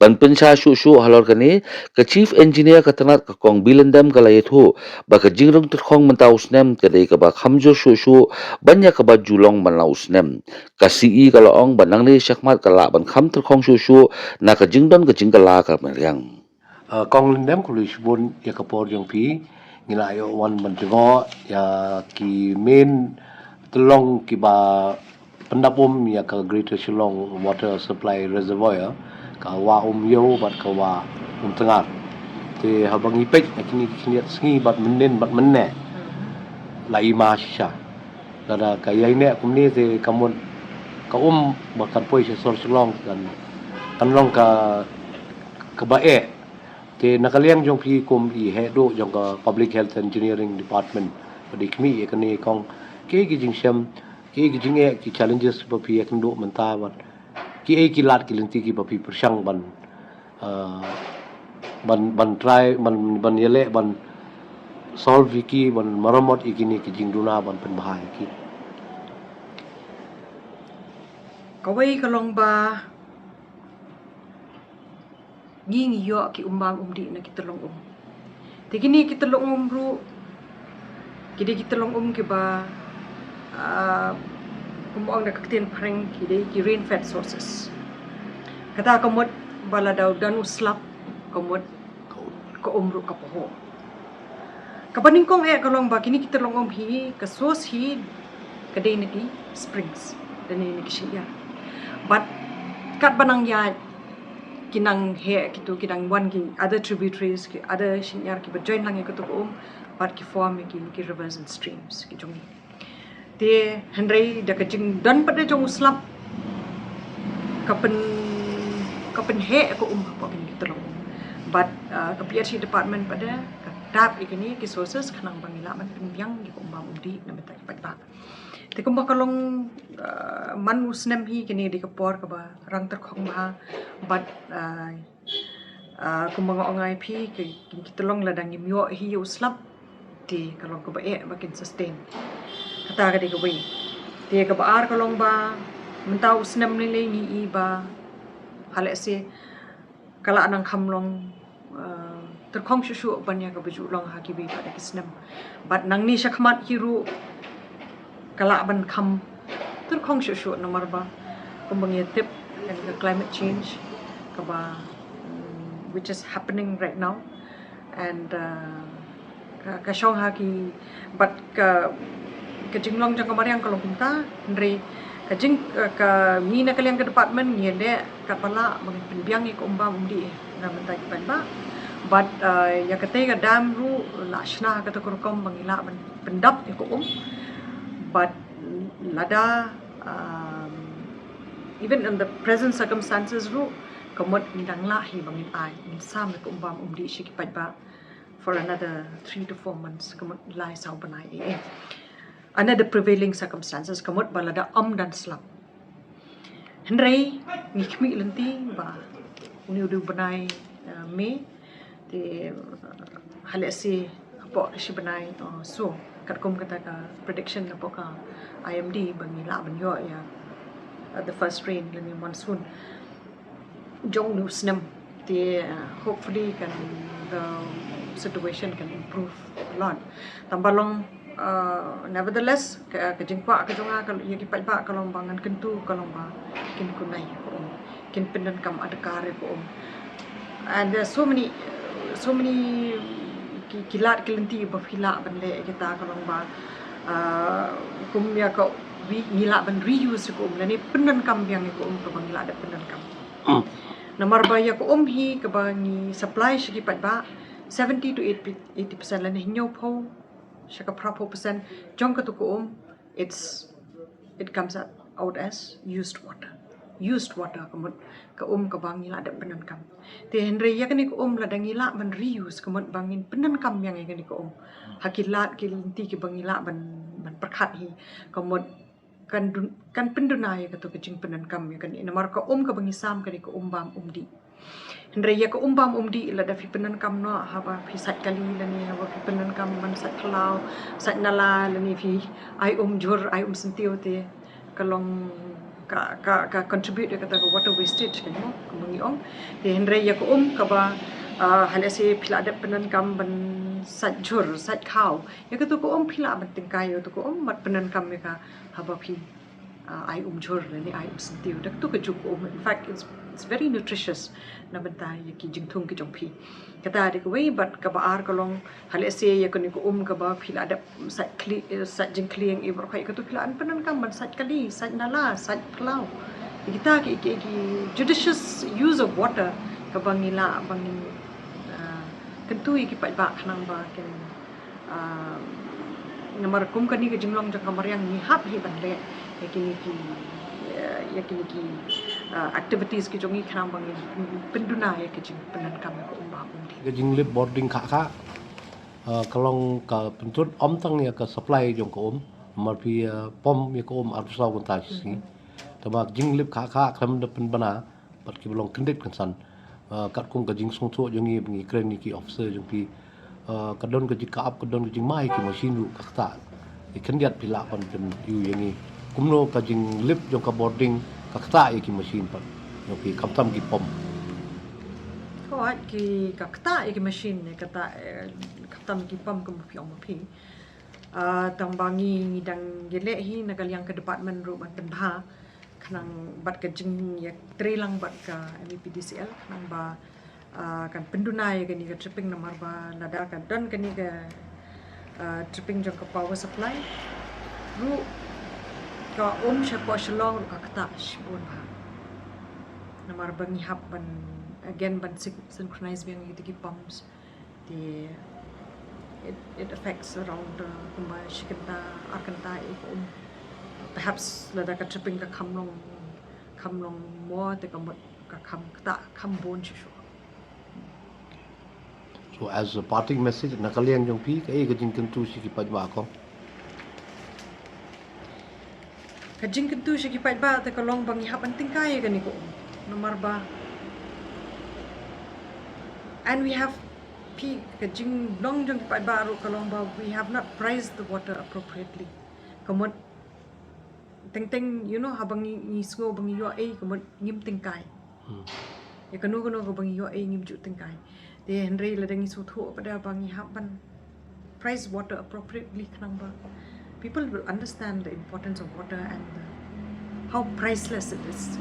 ban pensha shu halor kani ka chief engineer ka tanat ka kong bilendam ka layethu ba ka jingrung terkhong mentau snem ka dei ka ba khamjo shu banya ka ba julong ban lau snem ka CE ka laong banang ni syakmat ka la ban kham terkhong shu na ka jingdon ka jingkala ka meriang Kong lindem kulis bun ya kapor jong pi ngila yo wan mendengo ya ki main telong ki ba pendapum ya ka Greater Shillong Water Supply Reservoir ka wa yo bat ka wa tengah te habang ipek kini kini sengi bat menen bat menne lai ma sha dada ka yai ne kumni te kamun ka bakan poi sor Shillong kan long ka bae te nakaliang jong pi kum I hedo jong ka Public Health Engineering Department di kmi ye kani kong ke gi jing syam ke gi jing ki challenges pa pi ek ndo menta wat ki lat ki lenti ki pa pi persyang ban try ban yele ban solve ki ban maramot ikini ki jing duna ban pen bahai ki kawai kalong ba nging yo ki umbang umdi na kitalong Tigini kitalong ru kidi kitalong ki ba kumuang na kaktin pareng kidi ki rain fed sources. Kata kamot bala daw dan uslap kamot ko umru kapoho. Kapaning kong kalong ba kini kitalong hi ka source hi kadai naki springs dan ni siya. But kat banang ya kinang he gitu kinang one ki other tributaries ki other sinyar ki join lang ko to but ki form ki rivers and streams ki jong te henry da ka jing dan pada jong uslap kapen he ko pa ki tolong but ka PhD department pada ka tap ikini ki sources kanang bangila man pingyang ki ko umdi na meta ki pagta te kung bakalong man usnem hi kini di kapor ka ba rang terkhong ba but kung mga ongay pi kitulong ladang imyo hi uslap ti kalong ka ba makin sustain kata ka di ka way ti ka ba ar kalong ba menta usnem nilay ni iba halasi kala anang kamlong terkhong shushu banya ka bujulong hakibi ka kisnem but nang ni syakmat hiru kala ban kam terkhong shushu nomor ba kumbang tip and the climate change kaba which is happening right now and ka syong haki but ka jinglong jang kamari ang kalong kunta ndre ka jing ka mi na kaliang ka department ngende ka pala bang pinbiang ko umba umdi na mentay ban ba but ya kate ka dam ru lashna ka to kom bangila ban pendap ko but lada even in the present circumstances ru kamot mindang lahi bangin ai min sam ko umbam umdi shikipat ba for another 3 to 4 months kamot lai sau banai under the prevailing circumstances kamot balada dan slap henry ngikmi lenti ba uni udu banai me te halasi apo si banai so katkom kata ka prediction na po ka IMD bangila banyo ya the first rain lani monsoon jong news nem the hopefully can the situation can improve a lot tambalong nevertheless kajingpa kajonga kalau yagi pa kalau bangan kentu kalau ba kin kunai ko kin pendan kam adakare ko and there are so many kilat kelenti bafila banle kita kalau ba kumya ko ngila ban reuse ko lani pendan kam yang ko ko ngila ada pendan kam nomor ba ya ko hi ka ba ni supply shiki pat ba 70 to 80% lani hinyo po shaka proper percent jong ka to ko it comes out as used water kamot ka ka bangila ada penan kam te henry ya kani ko ladang ila ban reuse kamot bangin penan kam yang kani ko hakilat kilinti ki bangila ban perkhat hi kamot kan pendunay ka to kajing penan kam ya kani namar ka ka bangisam kani ko bam umdi henry ya ko bam umdi ila da fi penan kam no haba fi sat kali lani haba fi penan kam man sat khalau sat nala lani fi jur ai sentio te kalong ka contribute kata water waste wastage kan mo kumangi di henry ya ko kaba halasi pila ada penan kam ban sajur saj khau ya ko to ko pila ban tingkai yo to ko mat penan kam ya ka haba phi ai jur ni ai sentiu dak tu ke juk in fact it's very nutritious na bantai ya ki jingthung ki jong phi kata de ko wei bat ka baar kalong halasi ya ko ni ko ka ba pila ada saj jing klieng i bro kai ko to pila an penan kam ban saj kali saj nala saj plau kita ki judicious use of water ka bangila bangin kentui ki pat ba khnang ba ken namar kum kani ke jinglong jang kamar yang ni hap hi ban le yakini ki activities ki jongi khnang bangin penduna ya ke jing penan kam ko umba undi ke jing lip boarding kha kalong ka pentut om tang ya ka supply jong ko mar pi pom ya ko ar saw kon ta si tamak jing lip kha kram de pen bana pat ki belong kendit kan san kat kung ka jing song tho jong i bengi kren ni ki officer jong pi ka don ka jika up ka don ka jing mai ki machine ru ka ta i kendiat pila pan pen yu yang i kumno ka jing lip jong ka boarding ka ta ki machine pan jong pi kam tam ki pom ko at ki kakta ki machine ne kata kaptam ki pam kum pi om pi tang bangi dang gele hi nagalyang ke department ru ban penbha khnang bat ka jing ya trelang bat ka MEPDCL khnang ba kan pendunai ka ni ka tripping namar ba nada kan dan ka ni ka tripping jong ka power supply ru ka sha shalong ka kata shbon ba namar bangi hap ban again ban synchronize being the pumps it affects around kumba shikanta arkanta perhaps lada ka tripping ka kamlong mo te ka kam bon shu so as a parting message nakaliang jong pi ka jing tentu si ki pa ba ko ka jing kentu shi ki pa ba te ka long bangi hap an tingkai ka ni ko nomar ba and we have ka jing long jong pa ba ro ka long ba we have not priced the water appropriately kamot teng you know habang ni ngo bang yo ai kamot ngim tingkai ya kanu ko bang yo ai ngim ju tingkai de henry la dang su tho pada bang hap ban price water appropriately khnang ba people will understand the importance of water and how priceless it is